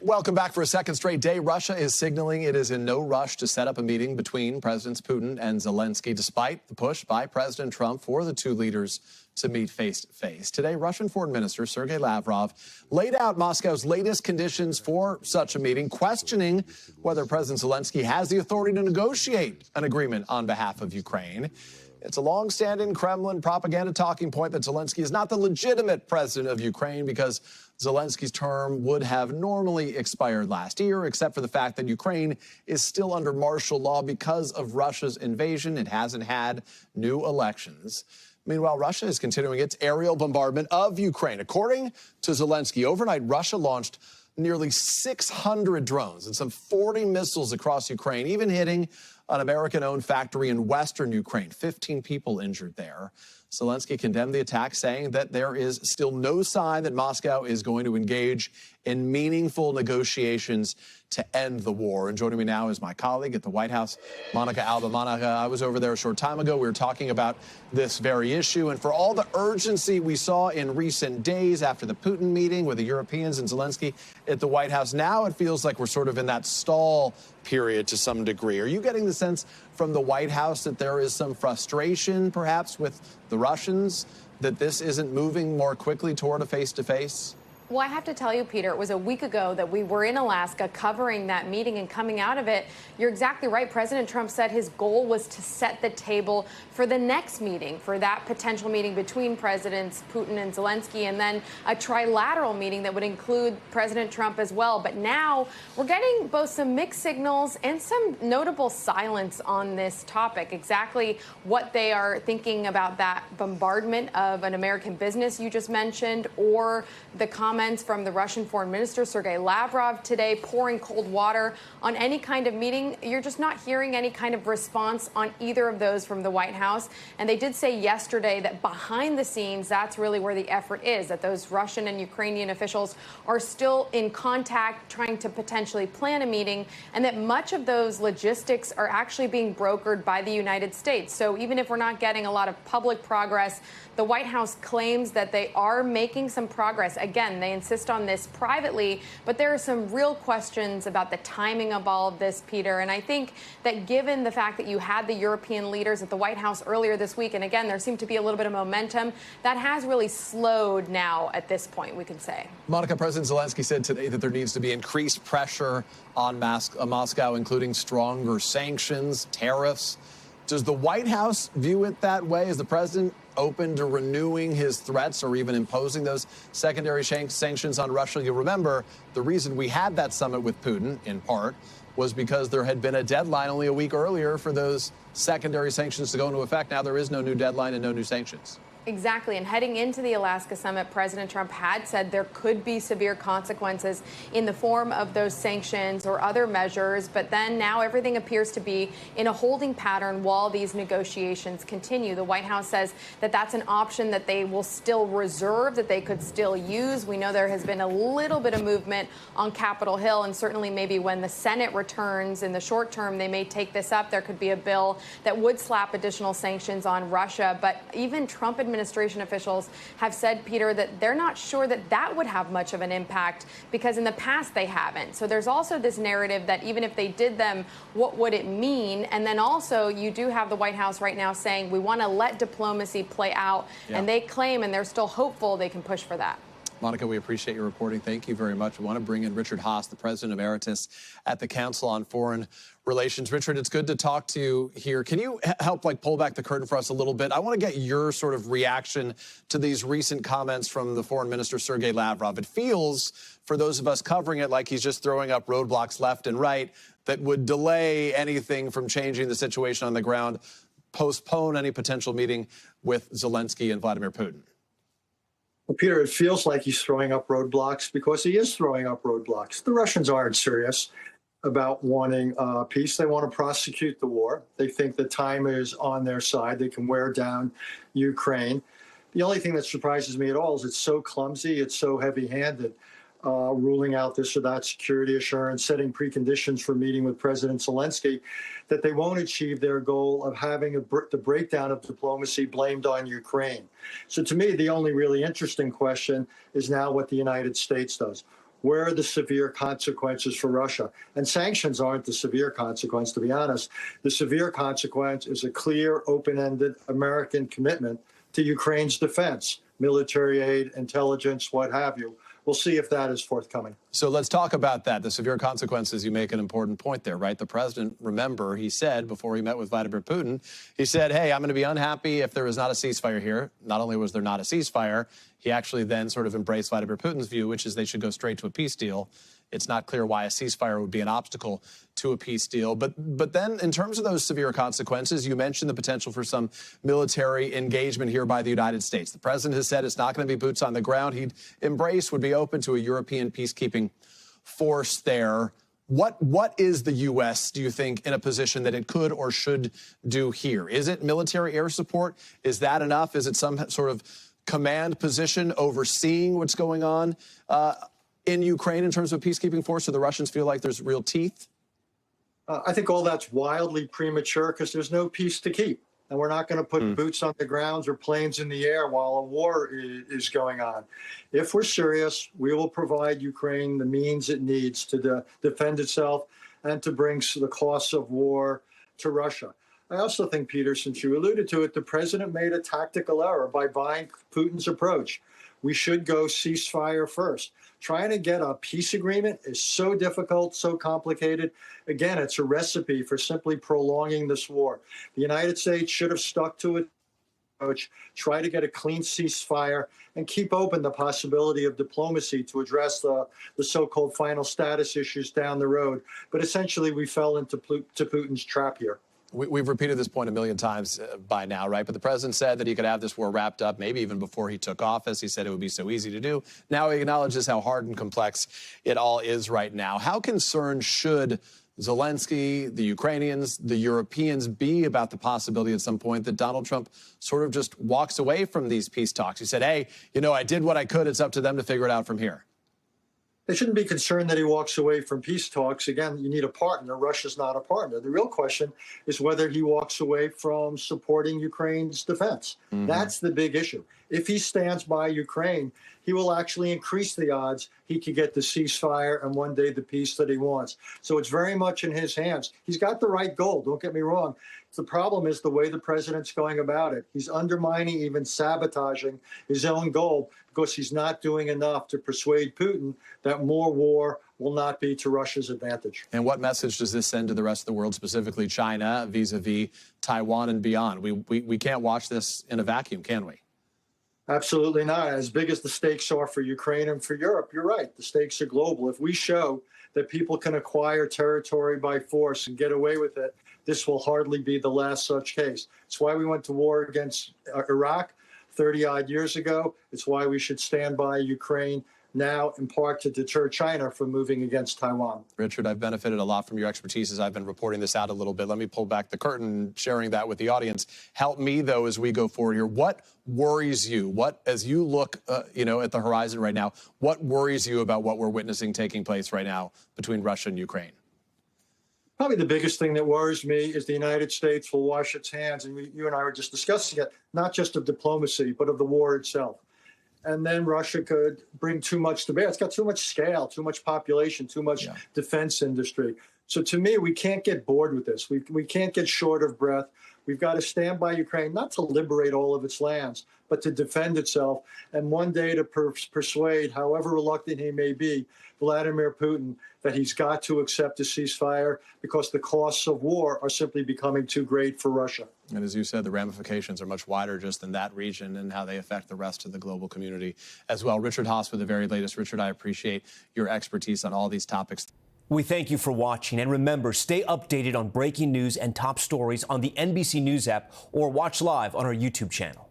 Welcome back. For a second straight day, Russia is signaling it is in no rush to set up a meeting between Presidents Putin and Zelensky, despite the push by President Trump for the two leaders to meet face-to-face. Today, Russian Foreign Minister Sergei Lavrov laid out Moscow's latest conditions for such a meeting, questioning whether President Zelensky has the authority to negotiate an agreement on behalf of Ukraine. It's a long-standing Kremlin propaganda talking point that Zelensky is not the legitimate president of Ukraine because Zelensky's term would have normally expired last year, except for the fact that Ukraine is still under martial law because of Russia's invasion. It hasn't had new elections. Meanwhile, Russia is continuing its aerial bombardment of Ukraine. According to Zelensky, overnight, Russia launched nearly 600 drones and some 40 missiles across Ukraine, even hitting an American-owned factory in western Ukraine. 15 people injured there. Zelensky condemned the attack, saying that there is still no sign that Moscow is going to engage in meaningful negotiations to end the war. And joining me now is my colleague at the White House, Monica Alba. Monica, I was over there a short time ago. We were talking about this very issue. And for all the urgency we saw in recent days after the Putin meeting with the Europeans and Zelensky at the White House, now it feels like we're sort of in that stall period to some degree. Are you getting the sense from the White House that there is some frustration, perhaps, with the Russians, that this isn't moving more quickly toward a face-to-face? Well, I have to tell you, Peter, it was a week ago that we were in Alaska covering that meeting, and coming out of it, you're exactly right. President Trump said his goal was to set the table for the next meeting, for that potential meeting between Presidents Putin and Zelensky, and then a trilateral meeting that would include President Trump as well. But now we're getting both some mixed signals and some notable silence on this topic. Exactly what they are thinking about that bombardment of an American business you just mentioned, or the comments from the Russian Foreign Minister Sergei Lavrov today, pouring cold water on any kind of meeting. You're just not hearing any kind of response on either of those from the White House. And they did say yesterday that behind the scenes, that's really where the effort is, that those Russian and Ukrainian officials are still in contact, trying to potentially plan a meeting, and that much of those logistics are actually being brokered by the United States. So even if we're not getting a lot of public progress, the White House claims that they are making some progress. Again, they insist on this privately, but there are some real questions about the timing of all of this, Peter. And I think that given the fact that you had the European leaders at the White House earlier this week, and again, there seemed to be a little bit of momentum, that has really slowed now at this point, we can say. Monica, President Zelensky said today that there needs to be increased pressure on Moscow, including stronger sanctions, tariffs. Does the White House view it that way? Is the president open to renewing his threats or even imposing those secondary sanctions on Russia? You'll remember the reason we had that summit with Putin, in part, was because there had been a deadline only a week earlier for those secondary sanctions to go into effect. Now there is no new deadline and no new sanctions. Exactly. And heading into the Alaska summit, President Trump had said there could be severe consequences in the form of those sanctions or other measures. But then now everything appears to be in a holding pattern while these negotiations continue. The White House says that that's an option that they will still reserve, that they could still use. We know there has been a little bit of movement on Capitol Hill, and certainly maybe when the Senate returns in the short term, they may take this up. There could be a bill that would slap additional sanctions on Russia. But even Trump administration officials have said, Peter, that they're not sure that that would have much of an impact because in the past they haven't. So there's also this narrative that even if they did them, what would it mean? And then also you do have the White House right now saying we want to let diplomacy play out. Yeah. And they claim, and they're still hopeful, they can push for that. Monica, we appreciate your reporting. Thank you very much. We want to bring in Richard Haass, the President Emeritus at the Council on Foreign Relations. Richard, it's good to talk to you here. Can you help pull back the curtain for us a little bit? I want to get your sort of reaction to these recent comments from the Foreign Minister Sergei Lavrov. It feels, for those of us covering it, like he's just throwing up roadblocks left and right that would delay anything from changing the situation on the ground, postpone any potential meeting with Zelensky and Vladimir Putin. Well, Peter, it feels like he's throwing up roadblocks because he is throwing up roadblocks. The Russians aren't serious about wanting peace. They want to prosecute the war. They think the time is on their side. They can wear down Ukraine. The only thing that surprises me at all is it's so clumsy, it's so heavy-handed, ruling out this or that security assurance, setting preconditions for meeting with President Zelensky, that they won't achieve their goal of having the breakdown of diplomacy blamed on Ukraine. So to me, the only really interesting question is now what the United States does. Where are the severe consequences for Russia? And sanctions aren't the severe consequence, to be honest. The severe consequence is a clear, open-ended American commitment to Ukraine's defense, military aid, intelligence, what have you. We'll see if that is forthcoming. So let's talk about that. The severe consequences, you make an important point there, right? The president, remember, he said before he met with Vladimir Putin, he said, hey, I'm going to be unhappy if there is not a ceasefire here. Not only was there not a ceasefire, he actually then sort of embraced Vladimir Putin's view, which is they should go straight to a peace deal. It's not clear why a ceasefire would be an obstacle to a peace deal. But then in terms of those severe consequences, you mentioned the potential for some military engagement here by the United States. The president has said it's not going to be boots on the ground. He'd embrace, would be open to a European peacekeeping force there. What is the U.S., do you think, in a position that it could or should do here? Is it military air support? Is that enough? Is it some sort of command position overseeing what's going on in Ukraine in terms of peacekeeping force, so the Russians feel like there's real teeth? I think all that's wildly premature because there's no peace to keep. And we're not going to put boots on the ground or planes in the air while a war is going on. If we're serious, we will provide Ukraine the means it needs to defend itself and to bring the costs of war to Russia. I also think, Peter, since you alluded to it, the president made a tactical error by buying Putin's approach. We should go ceasefire first. Trying to get a peace agreement is so difficult, so complicated. Again, it's a recipe for simply prolonging this war. The United States should have stuck to its approach, try to get a clean ceasefire, and keep open the possibility of diplomacy to address the so-called final status issues down the road. But essentially, we fell into Putin's trap here. We've repeated this point a million times by now, right? But the president said that he could have this war wrapped up, maybe even before he took office. He said it would be so easy to do. Now he acknowledges how hard and complex it all is right now. How concerned should Zelensky, the Ukrainians, the Europeans be about the possibility at some point that Donald Trump sort of just walks away from these peace talks? He said, hey, you know, I did what I could. It's up to them to figure it out from here. They shouldn't be concerned that he walks away from peace talks. Again, you need a partner. Russia's not a partner. The real question is whether he walks away from supporting Ukraine's defense. That's the big issue. If he stands by Ukraine, he will actually increase the odds he could get the ceasefire and one day the peace that he wants. So it's very much in his hands. He's got the right goal, don't get me wrong. The problem is the way the president's going about it. He's undermining, even sabotaging his own goal because he's not doing enough to persuade Putin that more war will not be to Russia's advantage. And what message does this send to the rest of the world, specifically China, vis-a-vis Taiwan and beyond? We can't watch this in a vacuum, can we? Absolutely not. As big as the stakes are for Ukraine and for Europe, you're right. The stakes are global. If we show that people can acquire territory by force and get away with it, this will hardly be the last such case. It's why we went to war against Iraq 30-odd years ago. It's why we should stand by Ukraine now, in part to deter China from moving against Taiwan. Richard, I've benefited a lot from your expertise as I've been reporting this out a little bit. Let me pull back the curtain, sharing that with the audience. Help me, though, as we go forward here. What worries you? What, as you look, at the horizon right now, what worries you about what we're witnessing taking place right now between Russia and Ukraine? Probably the biggest thing that worries me is the United States will wash its hands, and you and I were just discussing it, not just of diplomacy, but of the war itself. And then Russia could bring too much to bear. It's got too much scale, too much population, too much defense industry. So to me, we can't get bored with this. We can't get short of breath. We've got to stand by Ukraine, not to liberate all of its lands, but to defend itself. And one day to persuade, however reluctant he may be, Vladimir Putin, that he's got to accept a ceasefire because the costs of war are simply becoming too great for Russia. And as you said, the ramifications are much wider just in that region and how they affect the rest of the global community as well. Richard Haass with the very latest. Richard, I appreciate your expertise on all these topics. We thank you for watching. And remember, stay updated on breaking news and top stories on the NBC News app or watch live on our YouTube channel.